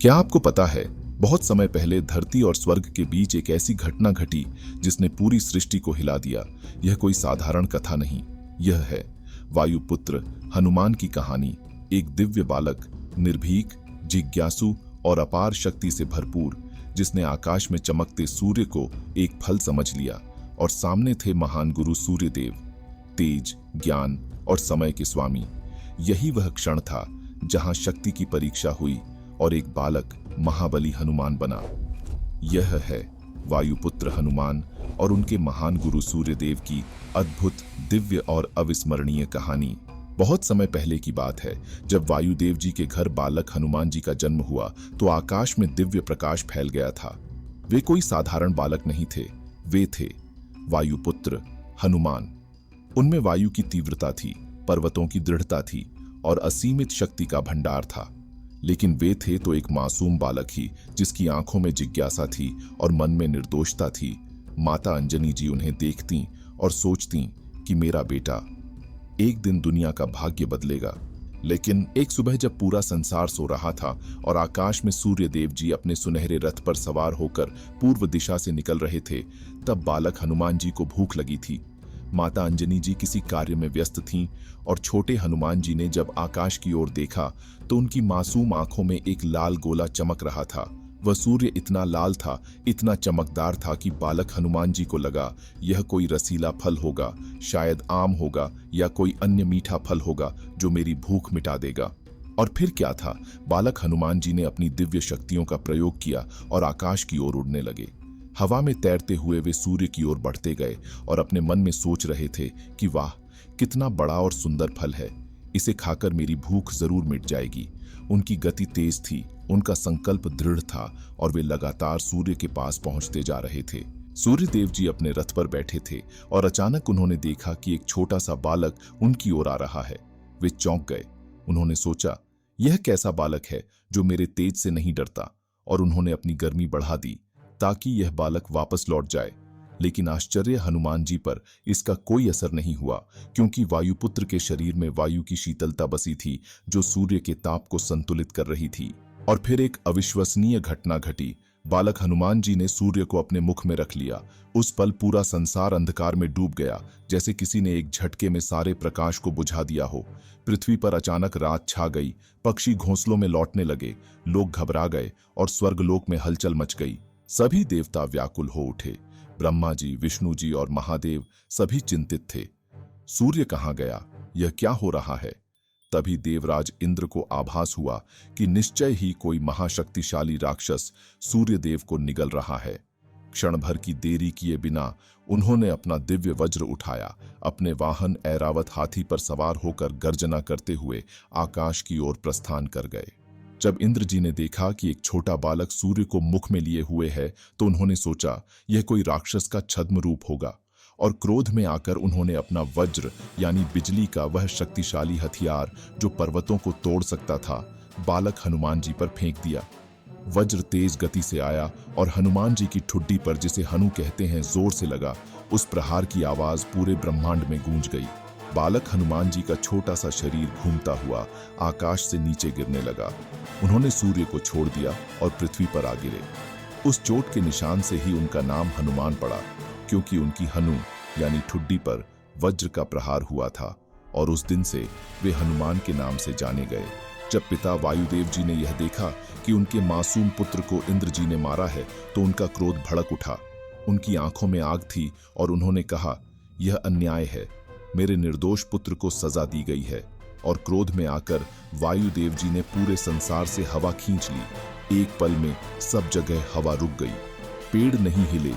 क्या आपको पता है, बहुत समय पहले धरती और स्वर्ग के बीच एक ऐसी घटना घटी जिसने पूरी सृष्टि को हिला दिया। यह कोई साधारण कथा नहीं, यह है वायुपुत्र हनुमान की कहानी। एक दिव्य बालक, निर्भीक, जिज्ञासु और अपार शक्ति से भरपूर, जिसने आकाश में चमकते सूर्य को एक फल समझ लिया और सामने थे महान गुरु सूर्यदेव, तेज, ज्ञान और समय के स्वामी। यही वह क्षण था जहां शक्ति की परीक्षा हुई और एक बालक महाबली हनुमान बना। यह है वायुपुत्र हनुमान और उनके महान गुरु सूर्यदेव की अद्भुत, दिव्य और अविस्मरणीय कहानी। बहुत समय पहले की बात है, जब वायुदेव जी के घर बालक हनुमान जी का जन्म हुआ तो आकाश में दिव्य प्रकाश फैल गया था। वे कोई साधारण बालक नहीं थे, वे थे वायुपुत्र हनुमान। उनमें वायु की तीव्रता थी, पर्वतों की दृढ़ता थी और असीमित शक्ति का भंडार था। लेकिन वे थे तो एक मासूम बालक ही, जिसकी आंखों में जिज्ञासा थी और मन में निर्दोषता थी। माता अंजनी जी उन्हें देखती और सोचती कि मेरा बेटा एक दिन दुनिया का भाग्य बदलेगा। लेकिन एक सुबह जब पूरा संसार सो रहा था और आकाश में सूर्यदेव जी अपने सुनहरे रथ पर सवार होकर पूर्व दिशा से निकल रहे थे, तब बालक हनुमान जी को भूख लगी थी। माता अंजनी जी किसी कार्य में व्यस्त थीं और छोटे हनुमान जी ने जब आकाश की ओर देखा तो उनकी मासूम आंखों में एक लाल गोला चमक रहा था। वह सूर्य इतना लाल था, इतना चमकदार था कि बालक हनुमान जी को लगा यह कोई रसीला फल होगा, शायद आम होगा या कोई अन्य मीठा फल होगा जो मेरी भूख मिटा देगा। और फिर क्या था, बालक हनुमान जी ने अपनी दिव्य शक्तियों का प्रयोग किया और आकाश की ओर उड़ने लगे। हवा में तैरते हुए वे सूर्य की ओर बढ़ते गए और अपने मन में सोच रहे थे कि वाह, कितना बड़ा और सुंदर फल है, इसे खाकर मेरी भूख जरूर मिट जाएगी। उनकी गति तेज थी, उनका संकल्प दृढ़ था और वे लगातार सूर्य के पास पहुंचते जा रहे थे। सूर्यदेव जी अपने रथ पर बैठे थे और अचानक उन्होंने देखा कि एक छोटा सा बालक उनकी ओर आ रहा है। वे चौंक गए। उन्होंने सोचा, यह कैसा बालक है जो मेरे तेज से नहीं डरता, और उन्होंने अपनी गर्मी बढ़ा दी ताकि यह बालक वापस लौट जाए। लेकिन आश्चर्य, हनुमान जी पर इसका कोई असर नहीं हुआ, क्योंकि वायुपुत्र के शरीर में वायु की शीतलता बसी थी जो सूर्य के ताप को संतुलित कर रही थी। और फिर एक अविश्वसनीय घटना घटी। बालक हनुमान जी ने सूर्य को अपने मुख में रख लिया। उस पल पूरा संसार अंधकार में डूब गया, जैसे किसी ने एक झटके में सारे प्रकाश को बुझा दिया हो। पृथ्वी पर अचानक रात छा गई, पक्षी घोंसलों में लौटने लगे, लोग घबरा गए और स्वर्गलोक में हलचल मच गई। सभी देवता व्याकुल हो उठे। ब्रह्मा जी, विष्णु जी और महादेव सभी चिंतित थे। सूर्य कहाँ गया? यह क्या हो रहा है? तभी देवराज इंद्र को आभास हुआ कि निश्चय ही कोई महाशक्तिशाली राक्षस सूर्यदेव को निगल रहा है। क्षण भर की देरी किए बिना उन्होंने अपना दिव्य वज्र उठाया, अपने वाहन ऐरावत हाथी पर सवार होकर गर्जना करते हुए आकाश की ओर प्रस्थान कर गए। जब इंद्र जी ने देखा कि एक छोटा बालक सूर्य को मुख में लिए हुए है, तो उन्होंने सोचा यह कोई राक्षस का छद्म रूप होगा, और क्रोध में आकर उन्होंने अपना वज्र यानी बिजली का वह शक्तिशाली हथियार जो पर्वतों को तोड़ सकता था, बालक हनुमान जी पर फेंक दिया। वज्र तेज गति से आया और हनुमान जी की ठुड्डी पर, जिसे हनु कहते हैं, जोर से लगा। उस प्रहार की आवाज पूरे ब्रह्मांड में गूंज गई। बालक हनुमान जी का छोटा सा शरीर घूमता हुआ आकाश से नीचे गिरने लगा। उन्होंने सूर्य को छोड़ दिया और पृथ्वी पर आ गिरे। उस चोट के निशान से ही उनका नाम हनुमान पड़ा, क्योंकि उनकी हनु यानी ठुड्डी पर वज्र का प्रहार हुआ था, और उस दिन से वे हनुमान के नाम से जाने गए। जब पिता वायुदेव जी ने यह देखा कि उनके मासूम पुत्र को इंद्र जी ने मारा है, तो उनका क्रोध भड़क उठा। उनकी आंखों में आग थी और उन्होंने कहा, यह अन्याय है, मेरे निर्दोष पुत्र को सजा दी गई है। और क्रोध में आकर वायुदेव जी ने पूरे संसार से हवा खींच ली। एक पल में सब जगह हवा रुक गई, पेड़ नहीं हिले,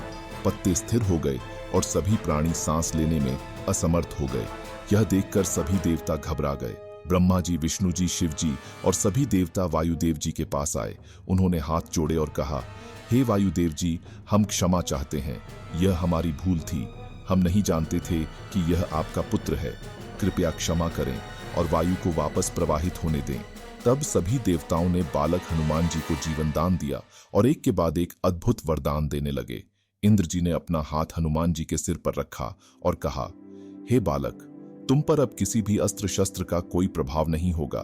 पत्ते स्थिर हो गए और सभी प्राणी सांस लेने में असमर्थ हो गए। यह देखकर सभी देवता घबरा गए। ब्रह्मा जी, विष्णु जी, शिव जी और सभी देवता वायुदेव जी के पास आए। उन्होंने हाथ जोड़े और कहा, हे वायुदेव जी, हम क्षमा चाहते हैं, यह हमारी भूल थी। हम नहीं जानते थे कि यह आपका पुत्र है। कृपया क्षमा करें और वायु को वापस प्रवाहित होने दें। तब सभी देवताओं ने बालक हनुमान जी को जीवन दान दिया और एक के बाद एक अद्भुत वरदान देने लगे। इंद्र जी ने अपना हाथ हनुमान जी के सिर पर रखा और कहा, हे बालक, तुम पर अब किसी भी अस्त्र शस्त्र का कोई प्रभाव नहीं होगा।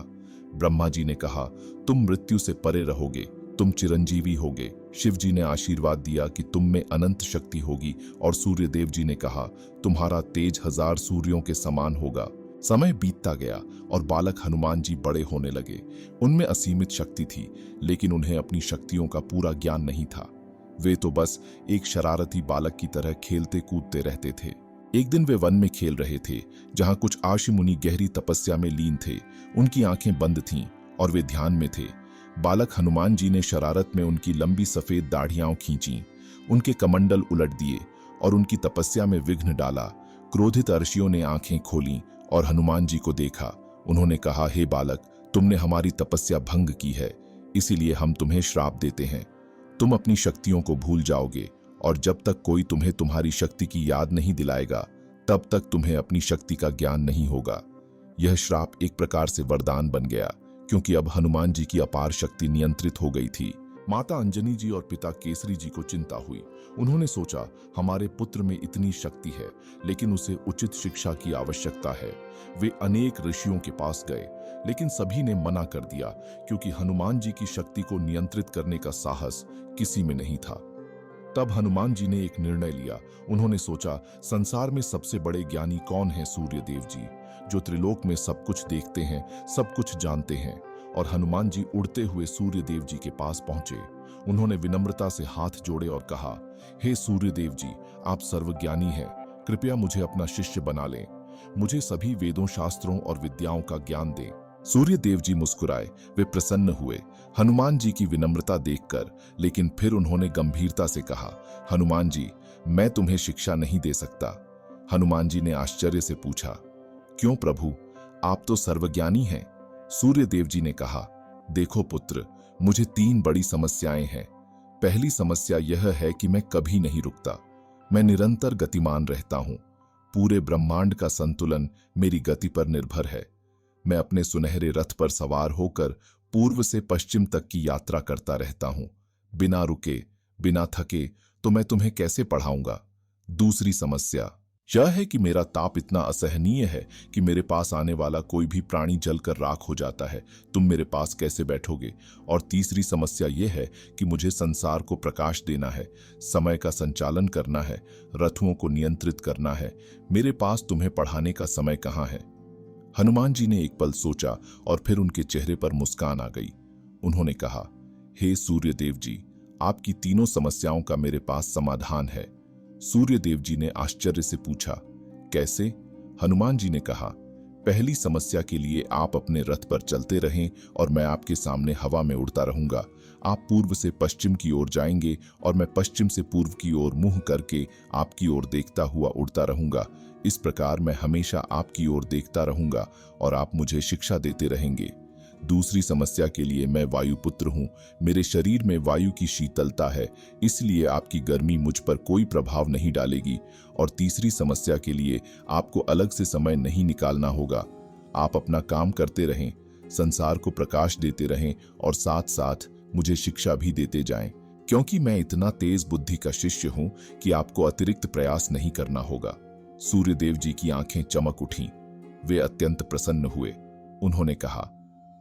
ब्रह्मा जी ने कहा, तुम मृत्यु से परे रहोगे, तुम चिरंजीवी होगे। शिव जी ने आशीर्वाद दिया कि तुम में अनंत शक्ति होगी और सूर्य देव जी ने कहा, तुम्हारा तेज 1000 सूर्यों के समान होगा। समय बीतता गया और बालक हनुमान जी बड़े होने लगे। उनमें असीमित शक्ति थी, लेकिन उन्हें अपनी शक्तियों का पूरा ज्ञान नहीं था। वे तो बस एक शरारती बालक की तरह खेलते कूदते रहते थे। एक दिन वे वन में खेल रहे थे, जहां कुछ आशी मुनि गहरी तपस्या में लीन थे। उनकी आंखें बंद थीं और वे ध्यान में थे। बालक हनुमान जी ने शरारत में उनकी लंबी सफेद दाढ़ियां खींची, उनके कमंडल उलट दिए और उनकी तपस्या में विघ्न डाला। क्रोधित अर्षियों ने आंखें खोलीं और हनुमान जी को देखा। उन्होंने कहा, हे बालक, तुमने हमारी तपस्या भंग की है, इसीलिए हम तुम्हें श्राप देते हैं। तुम अपनी शक्तियों को भूल जाओगे और जब तक कोई तुम्हें तुम्हारी शक्ति की याद नहीं दिलाएगा, तब तक तुम्हें अपनी शक्ति का ज्ञान नहीं होगा। यह श्राप एक प्रकार से वरदान बन गया, क्योंकि अब हनुमान जी की अपार शक्ति नियंत्रित हो गई थी। माता अंजनी जी और पिता केसरी जी को चिंता हुई। उन्होंने सोचा, हमारे पुत्र में इतनी शक्ति है, लेकिन उसे उचित शिक्षा की आवश्यकता है। वे अनेक ऋषियों के पास गए, लेकिन सभी ने मना कर दिया, क्योंकि हनुमान जी की शक्ति को नियंत्रित करने का साहस किसी में नहीं था। तब हनुमान जी ने एक निर्णय लिया। उन्होंने सोचा, संसार में सबसे बड़े ज्ञानी कौन है? सूर्य देव जी, जो त्रिलोक में सब कुछ देखते हैं, सब कुछ जानते हैं। और हनुमान जी उड़ते हुए सूर्य देव जी के पास पहुंचे। उन्होंने विनम्रता से हाथ जोड़े और कहा, हे सूर्य देव जी, आप सर्वज्ञानी हैं, कृपया मुझे अपना शिष्य बना लें। मुझे सभी वेदों, शास्त्रों और विद्याओं का ज्ञान दें। सूर्य देव जी मुस्कुराए, वे प्रसन्न हुए हनुमान जी की विनम्रता देखकर। लेकिन फिर उन्होंने गंभीरता से कहा, हनुमान जी, मैं तुम्हें शिक्षा नहीं दे सकता। हनुमान जी ने आश्चर्य से पूछा, क्यों प्रभु, आप तो सर्वज्ञानी हैं। सूर्य देव जी ने कहा, देखो पुत्र, मुझे 3 बड़ी समस्याएं हैं। पहली समस्या यह है कि मैं कभी नहीं रुकता। मैं निरंतर गतिमान रहता हूं। पूरे ब्रह्मांड का संतुलन मेरी गति पर निर्भर है। मैं अपने सुनहरे रथ पर सवार होकर पूर्व से पश्चिम तक की यात्रा करता रहता हूं, बिना रुके, बिना थके। तो मैं तुम्हें कैसे पढ़ाऊंगा? दूसरी समस्या यह है कि मेरा ताप इतना असहनीय है कि मेरे पास आने वाला कोई भी प्राणी जलकर राख हो जाता है। तुम मेरे पास कैसे बैठोगे? और तीसरी समस्या यह है कि मुझे संसार को प्रकाश देना है, समय का संचालन करना है, रथों को नियंत्रित करना है। मेरे पास तुम्हें पढ़ाने का समय कहाँ है? हनुमान जी ने एक पल सोचा और फिर उनके चेहरे पर मुस्कान आ गई। उन्होंने कहा, हे सूर्य देव जी, आपकी तीनों समस्याओं का मेरे पास समाधान है। सूर्य देव जी ने आश्चर्य से पूछा, कैसे? हनुमान जी ने कहा, पहली समस्या के लिए आप अपने रथ पर चलते रहें और मैं आपके सामने हवा में उड़ता रहूंगा। आप पूर्व से पश्चिम की ओर जाएंगे और मैं पश्चिम से पूर्व की ओर मुंह करके आपकी ओर देखता हुआ उड़ता रहूंगा। इस प्रकार मैं हमेशा आपकी ओर देखता रहूंगा और आप मुझे शिक्षा देते रहेंगे। दूसरी समस्या के लिए मैं वायुपुत्र हूं। मेरे शरीर में वायु की शीतलता है, इसलिए आपकी गर्मी मुझ पर कोई प्रभाव नहीं डालेगी। और तीसरी समस्या के लिए आपको अलग से समय नहीं निकालना होगा। आप अपना काम करते रहें, संसार को प्रकाश देते रहें और साथ साथ मुझे शिक्षा भी देते जाएं, क्योंकि मैं इतना तेज बुद्धि का शिष्य हूं कि आपको अतिरिक्त प्रयास नहीं करना होगा। सूर्यदेव जी की आंखें चमक उठीं। वे अत्यंत प्रसन्न हुए। उन्होंने कहा,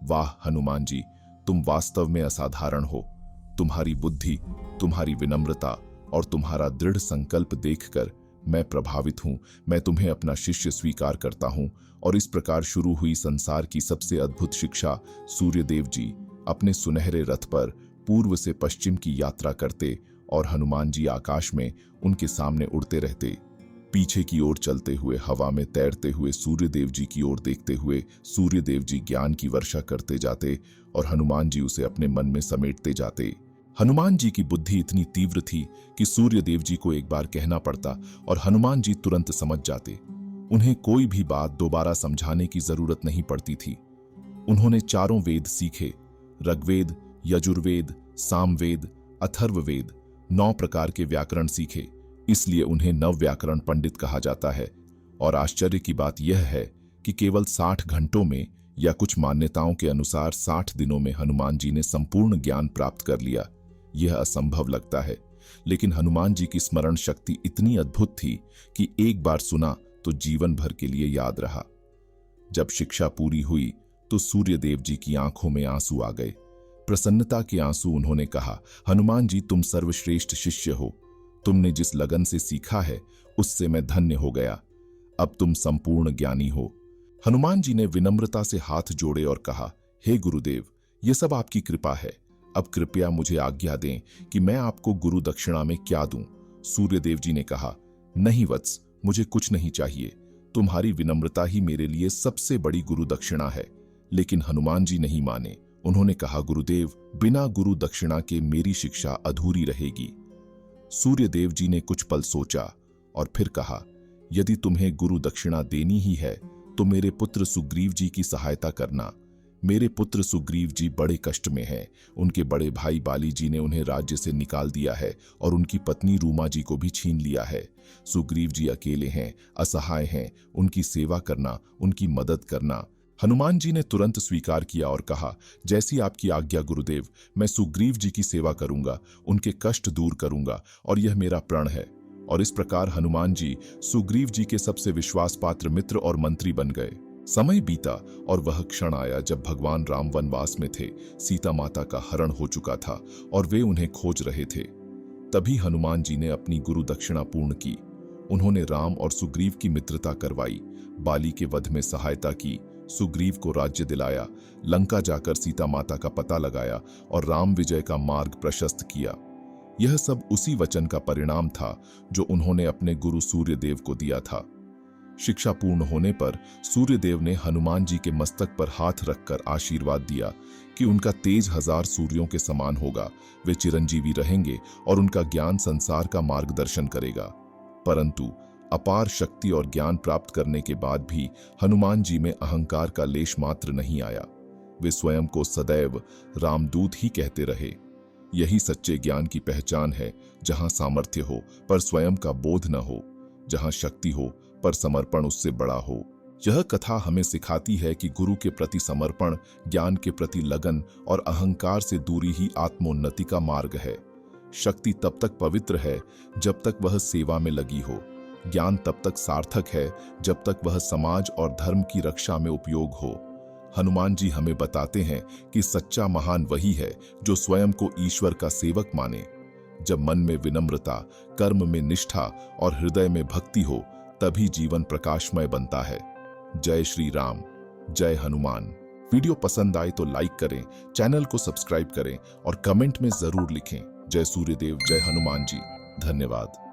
वाह हनुमान जी, तुम वास्तव में असाधारण हो। तुम्हारी बुद्धि, तुम्हारी विनम्रता और तुम्हारा दृढ़ संकल्प देखकर मैं प्रभावित हूं। मैं तुम्हें अपना शिष्य स्वीकार करता हूं। और इस प्रकार शुरू हुई संसार की सबसे अद्भुत शिक्षा। सूर्यदेव जी अपने सुनहरे रथ पर पूर्व से पश्चिम की यात्रा करते और हनुमान जी आकाश में उनके सामने उड़ते रहते। पीछे की ओर चलते हुए, हवा में तैरते हुए सूर्यदेव जी की ओर देखते हुए सूर्यदेव जी ज्ञान की वर्षा करते जाते और हनुमान जी उसे अपने मन में समेटते जाते। हनुमान जी की बुद्धि इतनी तीव्र थी कि सूर्यदेव जी को एक बार कहना पड़ता और हनुमान जी तुरंत समझ जाते। उन्हें कोई भी बात दोबारा समझाने की जरूरत नहीं पड़ती थी। उन्होंने 4 वेद सीखे, ऋग्वेद, यजुर्वेद, सामवेद, अथर्ववेद, 9 प्रकार के व्याकरण सीखे। इसलिए उन्हें नव व्याकरण पंडित कहा जाता है। और आश्चर्य की बात यह है कि केवल 60 घंटों में या कुछ मान्यताओं के अनुसार 60 दिनों में हनुमान जी ने संपूर्ण ज्ञान प्राप्त कर लिया। यह असंभव लगता है, लेकिन हनुमान जी की स्मरण शक्ति इतनी अद्भुत थी कि एक बार सुना तो जीवन भर के लिए याद रहा। जब शिक्षा पूरी हुई तो सूर्यदेव जी की आंखों में आंसू आ गए। प्रसन्नता के आंसू उन्होंने कहा, हनुमान जी तुम सर्वश्रेष्ठ शिष्य हो। तुमने जिस लगन से सीखा है उससे मैं धन्य हो गया। अब तुम संपूर्ण ज्ञानी हो। हनुमान जी ने विनम्रता से हाथ जोड़े और कहा, हे गुरुदेव, ये सब आपकी कृपा है। अब कृपया मुझे आज्ञा दें कि मैं आपको गुरु दक्षिणा में क्या दूं। सूर्यदेव जी ने कहा, नहीं वत्स, मुझे कुछ नहीं चाहिए। तुम्हारी विनम्रता ही मेरे लिए सबसे बड़ी गुरु दक्षिणा है। लेकिन हनुमान जी नहीं माने। उन्होंने कहा, गुरुदेव, बिना गुरु दक्षिणा के मेरी शिक्षा अधूरी रहेगी। सूर्यदेव जी ने कुछ पल सोचा और फिर कहा, यदि तुम्हें गुरु दक्षिणा देनी ही है तो मेरे पुत्र सुग्रीव जी की सहायता करना। मेरे पुत्र सुग्रीव जी बड़े कष्ट में हैं। उनके बड़े भाई बाली जी ने उन्हें राज्य से निकाल दिया है और उनकी पत्नी रूमा जी को भी छीन लिया है। सुग्रीव जी अकेले हैं, असहाय हैं। उनकी सेवा करना, उनकी मदद करना। हनुमान जी ने तुरंत स्वीकार किया और कहा, जैसी आपकी आज्ञा गुरुदेव, मैं सुग्रीव जी की सेवा करूंगा, उनके कष्ट दूर करूंगा और यह मेरा प्रण है। और इस प्रकार हनुमान जी सुग्रीव जी के सबसे विश्वास पात्र मित्र और मंत्री बन गए। समय बीता और वह क्षण आया जब भगवान राम वनवास में थे। सीता माता का हरण हो चुका था और वे उन्हें खोज रहे थे। तभी हनुमान जी ने अपनी गुरु दक्षिणा पूर्ण की। उन्होंने राम और सुग्रीव की मित्रता करवाई, बाली के वध में सहायता की, सुग्रीव को राज्य दिलाया, लंका जाकर सीता माता का पता लगाया और राम विजय का मार्ग प्रशस्त किया। यह सब उसी वचन का परिणाम था जो उन्होंने अपने गुरु सूर्यदेव को दिया था। शिक्षा पूर्ण होने पर सूर्यदेव ने हनुमान जी के मस्तक पर हाथ रखकर आशीर्वाद दिया कि उनका तेज 1000 सूर्यों के समान होगा। वे चिरंजीवी रहेंगे और उनका ज्ञान संसार का मार्गदर्शन करेगा। परंतु अपार शक्ति और ज्ञान प्राप्त करने के बाद भी हनुमान जी में अहंकार का लेश मात्र नहीं आया। वे स्वयं को सदैव रामदूत ही कहते रहे। यही सच्चे ज्ञान की पहचान है, जहां सामर्थ्य हो पर स्वयं का बोध न हो, जहां शक्ति हो पर समर्पण उससे बड़ा हो। यह कथा हमें सिखाती है कि गुरु के प्रति समर्पण, ज्ञान के प्रति लगन और अहंकार से दूरी ही आत्मोन्नति का मार्ग है। शक्ति तब तक पवित्र है जब तक वह सेवा में लगी हो। ज्ञान तब तक सार्थक है जब तक वह समाज और धर्म की रक्षा में उपयोग हो। हनुमान जी हमें बताते हैं कि सच्चा महान वही है जो स्वयं को ईश्वर का सेवक माने। जब मन में विनम्रता, कर्म में निष्ठा और हृदय में भक्ति हो, तभी जीवन प्रकाशमय बनता है। जय श्री राम, जय हनुमान। वीडियो पसंद आए तो लाइक करें, चैनल को सब्सक्राइब करें और कमेंट में जरूर लिखें, जय सूर्यदेव, जय हनुमान जी। धन्यवाद।